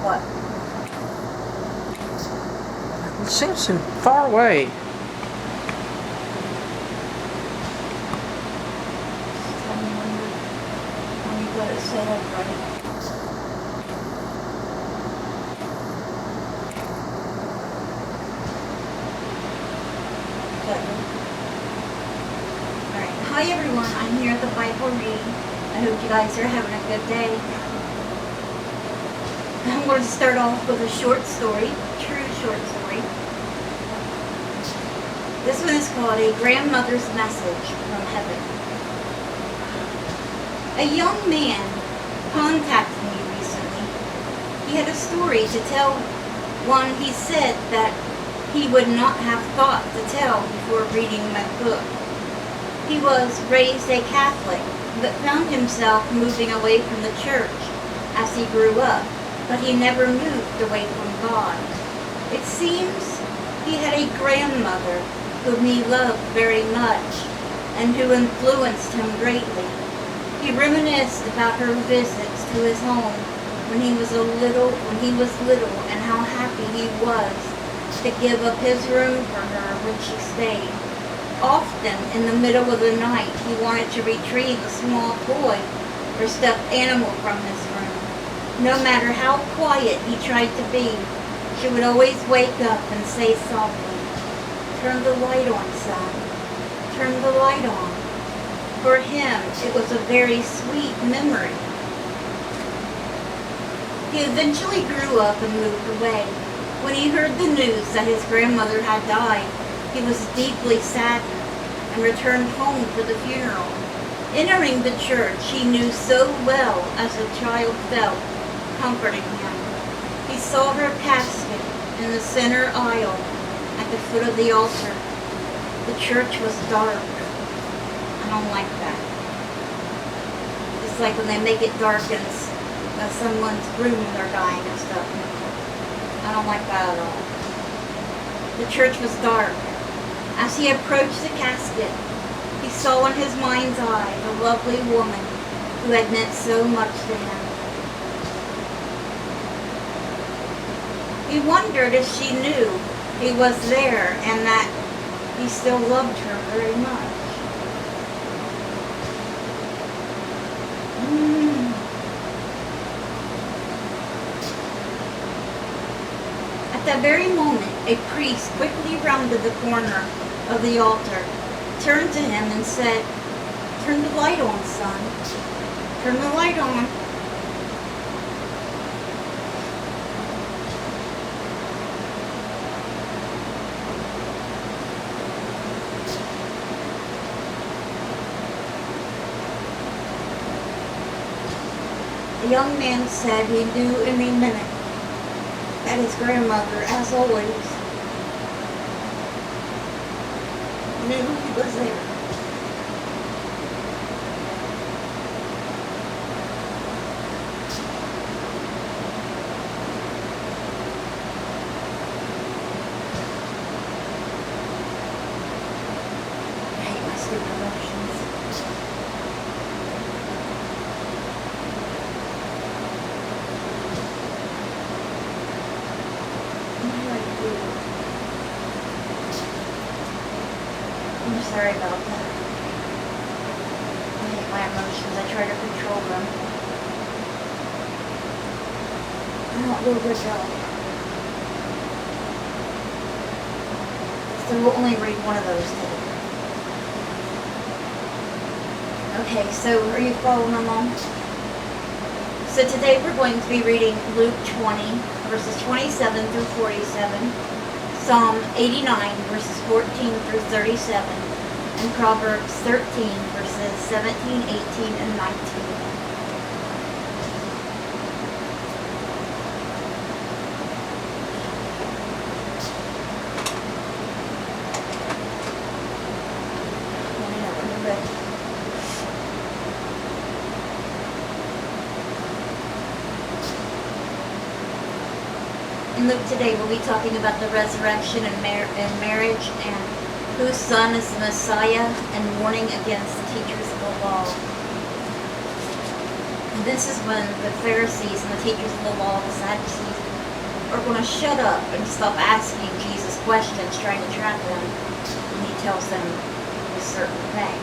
What? It seems so far away. Tell me when you got it set up right. Alright, hi everyone, I'm here at the Bible reading. I hope you guys are having a good day. I'm going to start off with a short story, true short story. This one is called A Grandmother's Message from Heaven. A young man contacted me recently. He had a story to tell, one he said that he would not have thought to tell before reading my book. He was raised a Catholic, but found himself moving away from the church as he grew up, but he never moved away from God. It seems he had a grandmother whom he loved very much and who influenced him greatly. He reminisced about her visits to his home when he was little and how happy he was to give up his room for her when she stayed. Often, in the middle of the night, he wanted to retrieve a small toy or stuffed animal from his room. No matter how quiet he tried to be, she would always wake up and say softly, "Turn the light on, son. Turn the light on." For him, it was a very sweet memory. He eventually grew up and moved away. When he heard the news that his grandmother had died, he was deeply saddened and returned home for the funeral. Entering the church he knew so well as a child felt, comforting him. He saw her casket in the center aisle at the foot of the altar. The church was dark. I don't like that. It's like when they make it dark in someone's room when they're dying and stuff. I don't like that at all. The church was dark. As he approached the casket, he saw in his mind's eye the lovely woman who had meant so much to him. He wondered if she knew he was there and that he still loved her very much. At that very moment, a priest quickly rounded the corner of the altar, turned to him and said, "Turn the light on, son. Turn the light on." The young man said he knew any minute that his grandmother, as always, knew he was there. I hate my stupid emotions. I'm sorry about that. I hate my emotions. I try to control them. I don't do a good job. So we'll only read one of those today. Okay, so are you following along? So today we're going to be reading Luke 20, verses 27 through 47. Psalm 89, verses 14 through 37, and Proverbs 13, verses 17, 18, and 19. In Luke today, we'll be talking about the resurrection and marriage, and whose son is the Messiah, and warning against the teachers of the law. And this is when the Pharisees and the teachers of the law, the Sadducees, are going to shut up and stop asking Jesus questions, trying to trap him when he tells them a certain thing.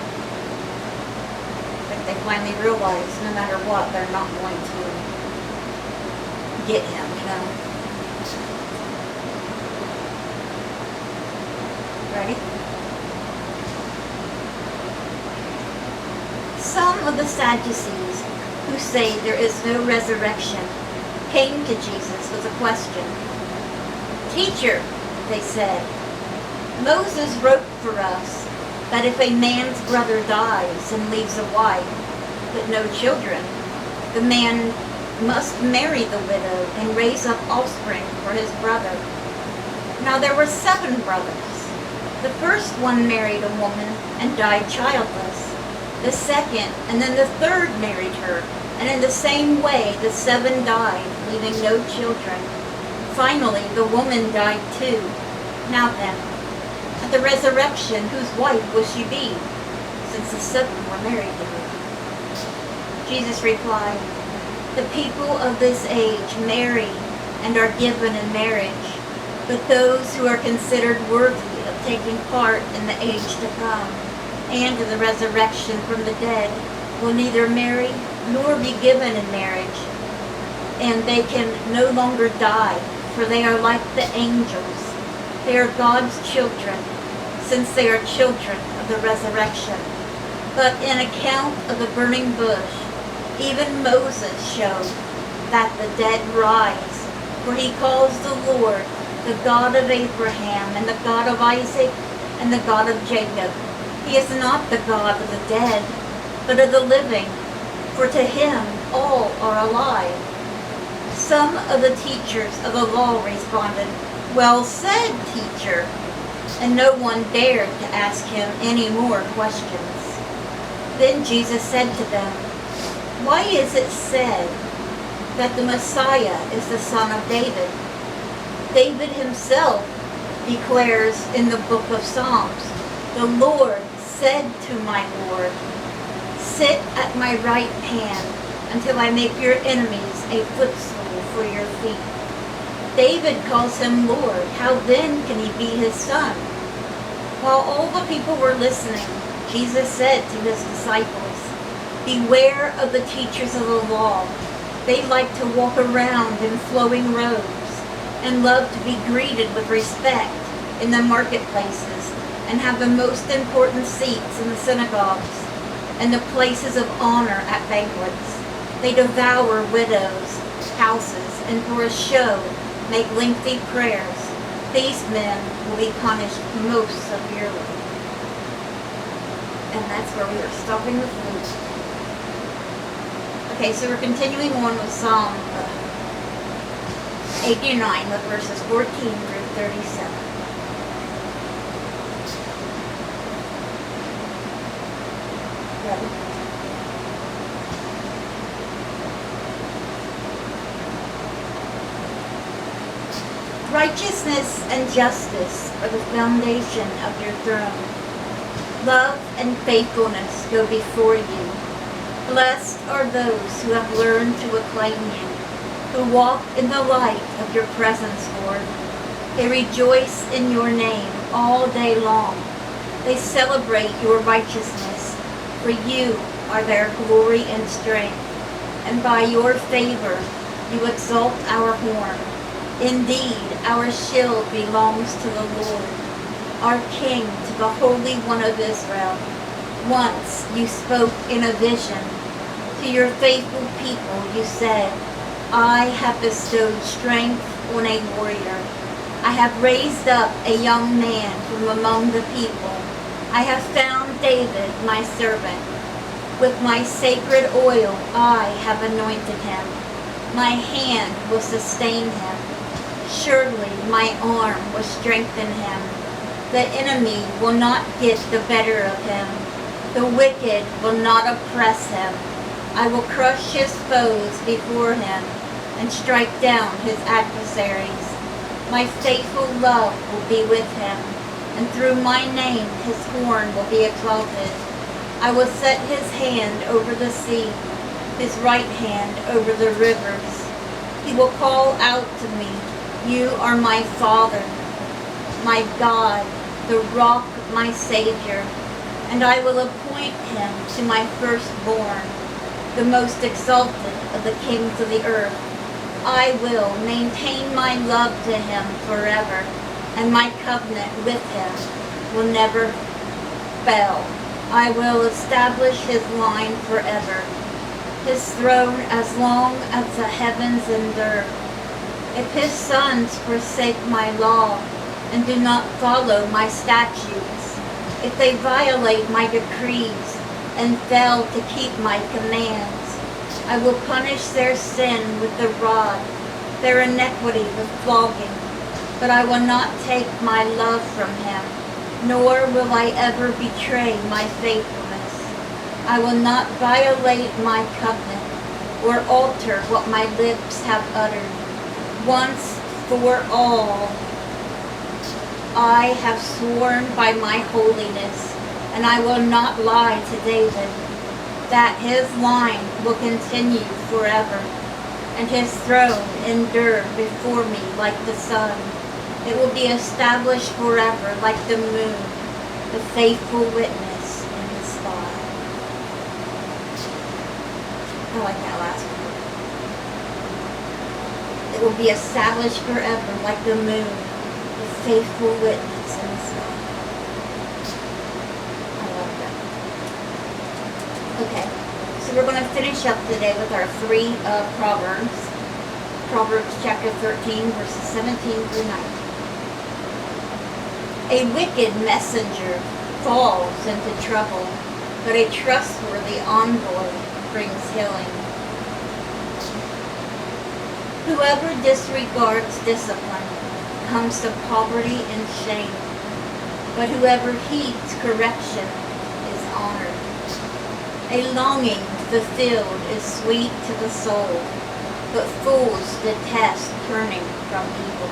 But they finally realize no matter what, they're not going to get him, Ready? Some of the Sadducees, who say there is no resurrection, came to Jesus with a question. Teacher, they said, Moses wrote for us that if a man's brother dies and leaves a wife, but no children, the man must marry the widow and raise up offspring for his brother. Now there were 7 brothers. The first one married a woman and died childless. The second and then the third married her, and in the same way the 7 died, leaving no children. Finally, the woman died too. Now then, at the resurrection, whose wife will she be, since the 7 were married to her? Jesus replied, The people of this age marry and are given in marriage, but those who are considered worthy of taking part in the age to come and in the resurrection from the dead will neither marry nor be given in marriage, and they can no longer die, for they are like the angels. They are God's children, since they are children of the resurrection. But in account of the burning bush, even Moses showed that the dead rise, for he calls the Lord the God of Abraham and the God of Isaac and the God of Jacob. He is not the God of the dead, but of the living, for to him all are alive. Some of the teachers of the law responded, Well said, teacher, and no one dared to ask him any more questions. Then Jesus said to them, Why is it said that the Messiah is the son of David? David himself declares in the book of Psalms, The Lord said to my Lord, Sit at my right hand until I make your enemies a footstool for your feet. David calls him Lord. How then can he be his son? While all the people were listening, Jesus said to his disciples, Beware of the teachers of the law. They like to walk around in flowing robes and love to be greeted with respect in the marketplaces and have the most important seats in the synagogues and the places of honor at banquets. They devour widows' houses and for a show make lengthy prayers. These men will be punished most severely. And that's where we are stopping the flute. Okay, so we're continuing on with Psalm 89 with verses 14 through 37. Ready? Righteousness and justice are the foundation of your throne. Love and faithfulness go before you. Blessed are those who have learned to acclaim you, who walk in the light of your presence, Lord. They rejoice in your name all day long. They celebrate your righteousness, for you are their glory and strength. And by your favor you exalt our horn. Indeed, our shield belongs to the Lord, our King, to the Holy One of Israel. Once you spoke in a vision. To your faithful people you said, I have bestowed strength on a warrior. I have raised up a young man from among the people. I have found David, my servant. With my sacred oil I have anointed him. My hand will sustain him. Surely my arm will strengthen him. The enemy will not get the better of him. The wicked will not oppress him. I will crush his foes before him and strike down his adversaries. My faithful love will be with him, and through my name his horn will be exalted. I will set his hand over the sea his right hand over the rivers. He will call out to me, "You are my Father, my God, the rock, my Savior." And I will appoint him to my firstborn, the most exalted of the kings of the earth. I will maintain my love to him forever, and my covenant with him will never fail. I will establish his line forever, his throne as long as the heavens endure. If his sons forsake my law and do not follow my statutes, if they violate my decrees and fail to keep my commands, I will punish their sin with the rod, their iniquity with flogging. But I will not take my love from him, nor will I ever betray my faithfulness. I will not violate my covenant or alter what my lips have uttered. Once for all, I have sworn by my holiness, and I will not lie to David, that his line will continue forever, and his throne endure before me like the sun. It will be established forever like the moon, the faithful witness in the sky. I like that last one. It will be established forever like the moon, the faithful witness in the sky. I love that. Okay, so we're going to finish up today with our 3 Proverbs. Proverbs chapter 13, verses 17 through 19. A wicked messenger falls into trouble, but a trustworthy envoy brings healing. Whoever disregards discipline comes to poverty and shame, but whoever heeds correction is honored. A longing fulfilled is sweet to the soul, but fools detest turning from evil.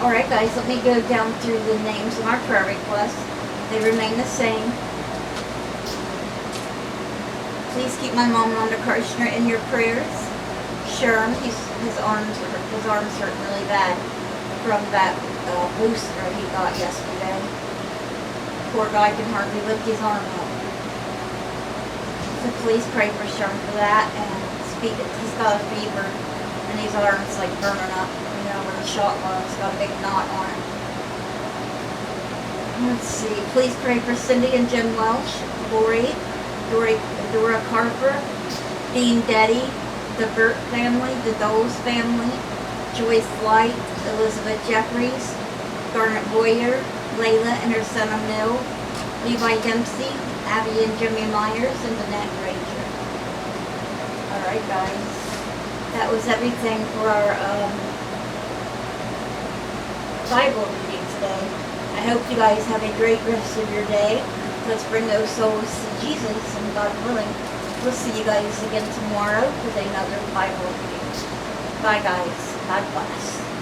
Alright guys, let me go down through the names of our prayer requests. They remain the same. Please keep my mom, Rhonda Kirshner, in your prayers. Sherm, his arms hurt really bad from that booster he got yesterday. Poor guy can hardly lift his arm up. So please pray for Sherm for that, and he's got a fever and his arm's like burning up. Where the shot was, got a big knot on it. Let's see. Please pray for Cindy and Jim Welsh, Lori, Dora Carper, Dean Deddy, the Burt family, the Doles family, Joyce Light, Elizabeth Jeffries, Garnet Boyer, Layla and her son Emil, Levi Dempsey, Abby and Jimmy Myers, and Danette Granger. Alright guys. That was everything for our Bible reading today. I hope you guys have a great rest of your day. Let's bring those souls to Jesus, and God willing, we'll see you guys again tomorrow with another Bible reading. Bye guys. God bless.